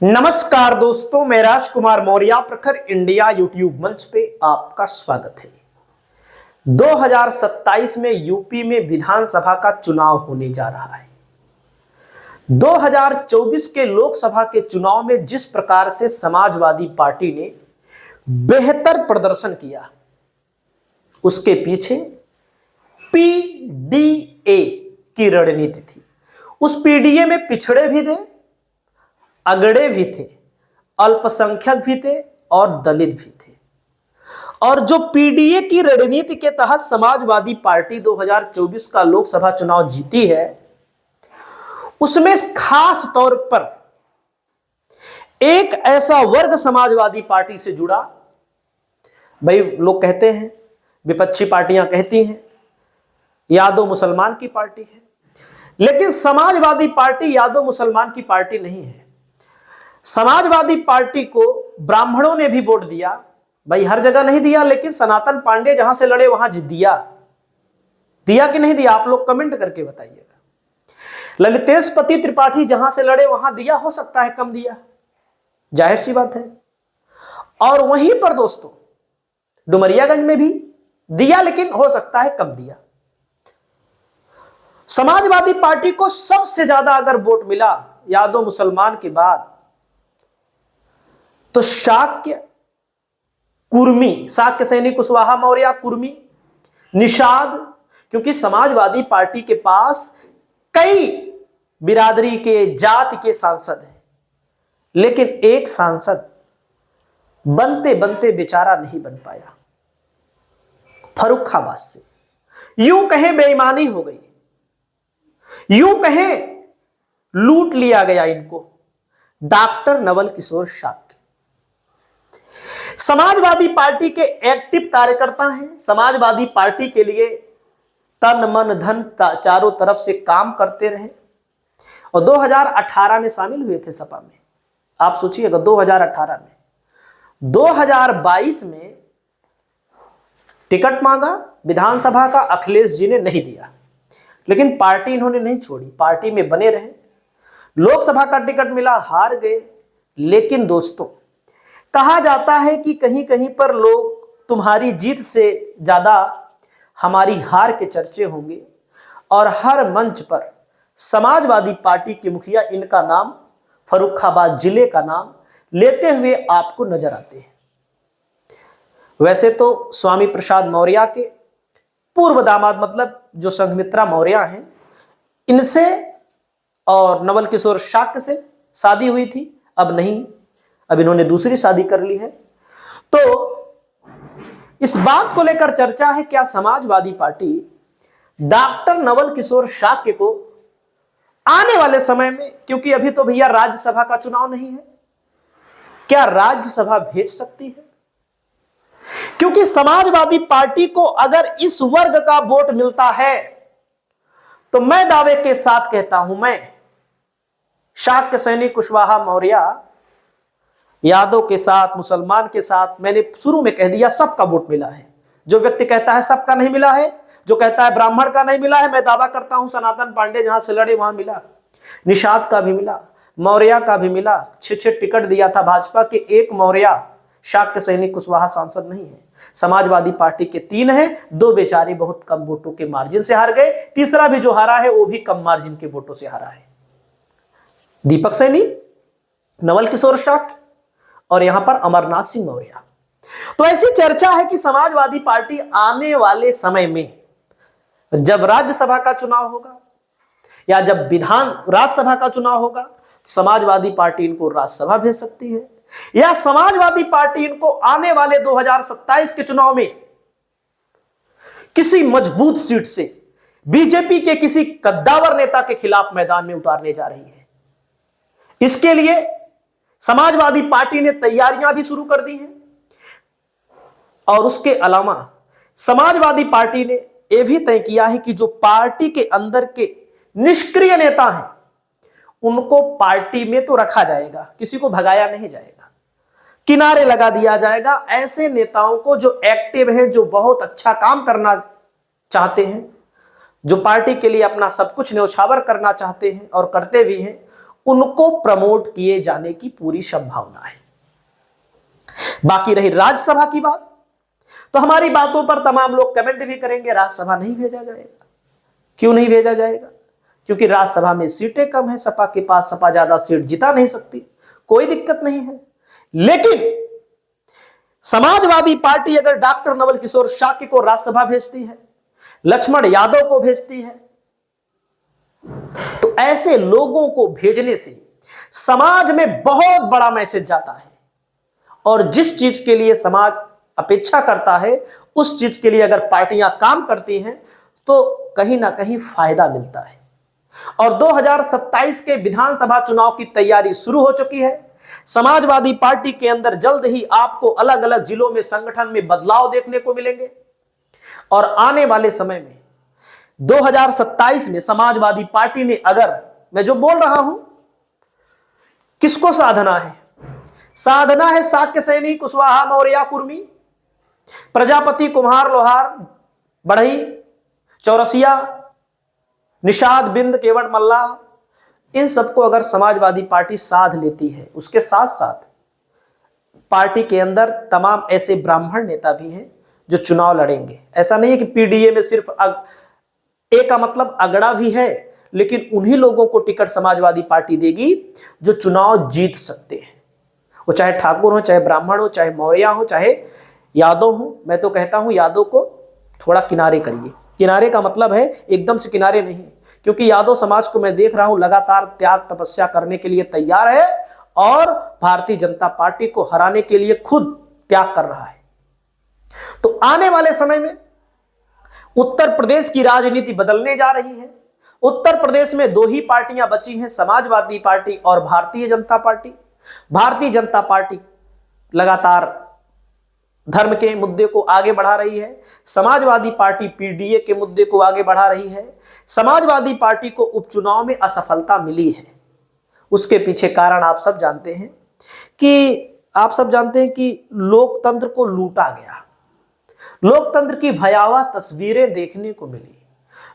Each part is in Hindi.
नमस्कार दोस्तों, मैं राजकुमार मौर्य प्रखर इंडिया यूट्यूब मंच पे आपका स्वागत है। 2027 में यूपी में विधानसभा का चुनाव होने जा रहा है। 2024 के लोकसभा के चुनाव में जिस प्रकार से समाजवादी पार्टी ने बेहतर प्रदर्शन किया, उसके पीछे पीडीए की रणनीति थी। उस पीडीए में पिछड़े भी थे, अगड़े भी थे, अल्पसंख्यक भी थे और दलित भी थे। और जो पीडीए की रणनीति के तहत समाजवादी पार्टी 2024 का लोकसभा चुनाव जीती है, उसमें खास तौर पर एक ऐसा वर्ग समाजवादी पार्टी से जुड़ा। भाई, लोग कहते हैं, विपक्षी पार्टियां कहती हैं यादव मुसलमान की पार्टी है, लेकिन समाजवादी पार्टी यादव मुसलमान की पार्टी नहीं है। समाजवादी पार्टी को ब्राह्मणों ने भी वोट दिया। भाई, हर जगह नहीं दिया, लेकिन सनातन पांडे जहां से लड़े वहां दिया। दिया कि नहीं दिया, आप लोग कमेंट करके बताइएगा। ललितेश पति त्रिपाठी जहां से लड़े वहां दिया, हो सकता है कम दिया, जाहिर सी बात है। और वहीं पर दोस्तों डुमरियागंज में भी दिया, लेकिन हो सकता है कम दिया। समाजवादी पार्टी को सबसे ज्यादा अगर वोट मिला यादव मुसलमान के बाद, तो शाक्य कुर्मी, शाक्य सैनी कुशवाहा मौर्य कुर्मी, निषाद, क्योंकि समाजवादी पार्टी के पास कई बिरादरी के, जाति के सांसद हैं, लेकिन एक सांसद बनते बनते बेचारा नहीं बन पाया, फर्रुखाबाद से। यूं कहें बेईमानी हो गई, यूं कहें लूट लिया गया इनको। डॉक्टर नवल किशोर शाक्य समाजवादी पार्टी के एक्टिव कार्यकर्ता हैं, समाजवादी पार्टी के लिए तन मन धन चारों तरफ से काम करते रहे और 2018 में शामिल हुए थे सपा में। आप सोचिएगा, 2018 में 2022 में टिकट मांगा विधानसभा का, अखिलेश जी ने नहीं दिया, लेकिन पार्टी इन्होंने नहीं छोड़ी, पार्टी में बने रहे। लोकसभा का टिकट मिला, हार गए। लेकिन दोस्तों, कहा जाता है कि कहीं कहीं पर लोग तुम्हारी जीत से ज्यादा हमारी हार के चर्चे होंगे, और हर मंच पर समाजवादी पार्टी के मुखिया, इनका नाम, फर्रुखाबाद जिले का नाम लेते हुए आपको नजर आते हैं। वैसे तो स्वामी प्रसाद मौर्य के पूर्व दामाद, मतलब जो संघमित्रा मौर्य हैं, इनसे और नवल किशोर शाक्य से शादी हुई थी, अब नहीं, अब इन्होंने दूसरी शादी कर ली है। तो इस बात को लेकर चर्चा है, क्या समाजवादी पार्टी डॉक्टर नवल किशोर शाक्य को आने वाले समय में, क्योंकि अभी तो भैया राज्यसभा का चुनाव नहीं है, क्या राज्यसभा भेज सकती है? क्योंकि समाजवादी पार्टी को अगर इस वर्ग का वोट मिलता है, तो मैं दावे के साथ कहता हूं, मैं शाक्य सैनी कुशवाहा मौर्य यादव के साथ, मुसलमान के साथ, मैंने शुरू में कह दिया, सबका वोट मिला है। जो व्यक्ति कहता है सबका नहीं मिला है, जो कहता है ब्राह्मण का नहीं मिला है, मैं दावा करता हूं सनातन पांडे जहां से लड़े वहां मिला, निषाद का भी मिला, मौर्य का भी मिला। 6 टिकट दिया था भाजपा के, एक मौर्य शाक्य सैनी कुशवाहा सांसद नहीं है। समाजवादी पार्टी के 3 हैं, 2 बेचारे बहुत कम वोटों के मार्जिन से हार गए, तीसरा भी जो हारा है वो भी कम मार्जिन के वोटों से हारा है। दीपक सैनी, नवल किशोर शाक्य और यहां पर अमरनाथ सिंह मौर्य। तो ऐसी चर्चा है कि समाजवादी पार्टी आने वाले समय में, जब राज्यसभा का चुनाव होगा या जब राज्यसभा का चुनाव होगा, समाजवादी पार्टी इनको राज्यसभा भेज सकती है, या समाजवादी पार्टी इनको आने वाले 2027 के चुनाव में किसी मजबूत सीट से बीजेपी के किसी कद्दावर नेता के खिलाफ मैदान में उतारने जा रही है। इसके लिए समाजवादी पार्टी ने तैयारियां भी शुरू कर दी हैं, और उसके अलावा समाजवादी पार्टी ने यह भी तय किया है कि जो पार्टी के अंदर के निष्क्रिय नेता हैं, उनको पार्टी में तो रखा जाएगा, किसी को भगाया नहीं जाएगा, किनारे लगा दिया जाएगा। ऐसे नेताओं को जो एक्टिव हैं, जो बहुत अच्छा काम करना चाहते हैं, जो पार्टी के लिए अपना सब कुछ न्यौछावर करना चाहते हैं और करते भी हैं, उनको प्रमोट किए जाने की पूरी संभावना है। बाकी रही राज्यसभा की बात, तो हमारी बातों पर तमाम लोग कमेंट भी करेंगे राज्यसभा नहीं भेजा जाएगा। क्यों नहीं भेजा जाएगा? क्योंकि राज्यसभा में सीटें कम है, सपा के पास, सपा ज्यादा सीट जिता नहीं सकती, कोई दिक्कत नहीं है। लेकिन समाजवादी पार्टी अगर डॉक्टर नवल किशोर शाक्य को राज्यसभा भेजती है, लक्ष्मण यादव को भेजती है, तो ऐसे लोगों को भेजने से समाज में बहुत बड़ा मैसेज जाता है। और जिस चीज के लिए समाज अपेक्षा करता है, उस चीज के लिए अगर पार्टियां काम करती हैं तो कहीं ना कहीं फायदा मिलता है। और 2027 के विधानसभा चुनाव की तैयारी शुरू हो चुकी है। समाजवादी पार्टी के अंदर जल्द ही आपको अलग अलग जिलों में संगठन में बदलाव देखने को मिलेंगे। और आने वाले समय में 2027 में समाजवादी पार्टी ने, अगर मैं जो बोल रहा हूं, किसको साधना है? साधना है शाक्य सैनी, कुशवाहा, मौर्य, कुर्मी, प्रजापति, कुम्हार, लोहार, बढ़ई, चौरसिया, निषाद, बिंद, केवट, मल्लाह, इन सबको अगर समाजवादी पार्टी साध लेती है, उसके साथ साथ पार्टी के अंदर तमाम ऐसे ब्राह्मण नेता भी हैं जो चुनाव लड़ेंगे। ऐसा नहीं है कि पीडीए में सिर्फ ए का मतलब अगड़ा भी है, लेकिन उन्हीं लोगों को टिकट समाजवादी पार्टी देगी जो चुनाव जीत सकते हैं। वो चाहे ठाकुर हो, चाहे ब्राह्मण हो, चाहे मौर्य हो, चाहे यादव हो। मैं तो कहता हूं यादव को थोड़ा किनारे करिए। किनारे का मतलब है एकदम से किनारे नहीं, क्योंकि यादव समाज को मैं देख रहा हूं लगातार त्याग तपस्या करने के लिए तैयार है और भारतीय जनता पार्टी को हराने के लिए खुद त्याग कर रहा है। तो आने वाले समय में उत्तर प्रदेश की राजनीति बदलने जा रही है। उत्तर प्रदेश में दो ही पार्टियां बची हैं, समाजवादी पार्टी और भारतीय जनता पार्टी। भारतीय जनता पार्टी लगातार धर्म के मुद्दे को आगे बढ़ा रही है, समाजवादी पार्टी पीडीए के मुद्दे को आगे बढ़ा रही है। समाजवादी पार्टी को उपचुनाव में असफलता मिली है, उसके पीछे कारण आप सब जानते हैं कि लोकतंत्र को लूटा गया। लोकतंत्र की भयावह तस्वीरें देखने को मिली।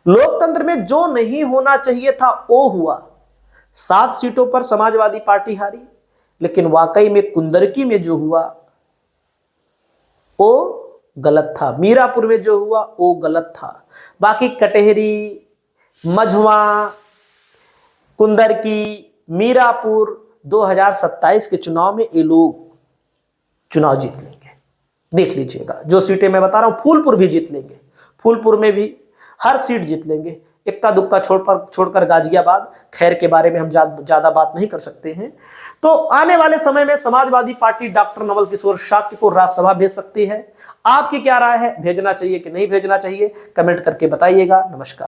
लोकतंत्र में जो नहीं होना चाहिए था वो हुआ। 7 सीटों पर समाजवादी पार्टी हारी, लेकिन वाकई में कुंदरकी में जो हुआ वो गलत था। मीरापुर में जो हुआ वो गलत था। बाकी कटेहरी, मझवा, कुंदरकी, मीरापुर 2027 के चुनाव में ये लोग चुनाव जीत लेंगे। देख लीजिएगा, जो सीटें मैं बता रहा हूं, फूलपुर भी जीत लेंगे। फूलपुर में भी हर सीट जीत लेंगे, इक्का दुक्का छोड़कर गाजियाबाद। खैर के बारे में हम ज्यादा बात नहीं कर सकते हैं। तो आने वाले समय में समाजवादी पार्टी डॉक्टर नवल किशोर शाक्य को राज्यसभा भेज सकती है। आपकी क्या राय है? भेजना चाहिए कि नहीं भेजना चाहिए? कमेंट करके बताइएगा। नमस्कार।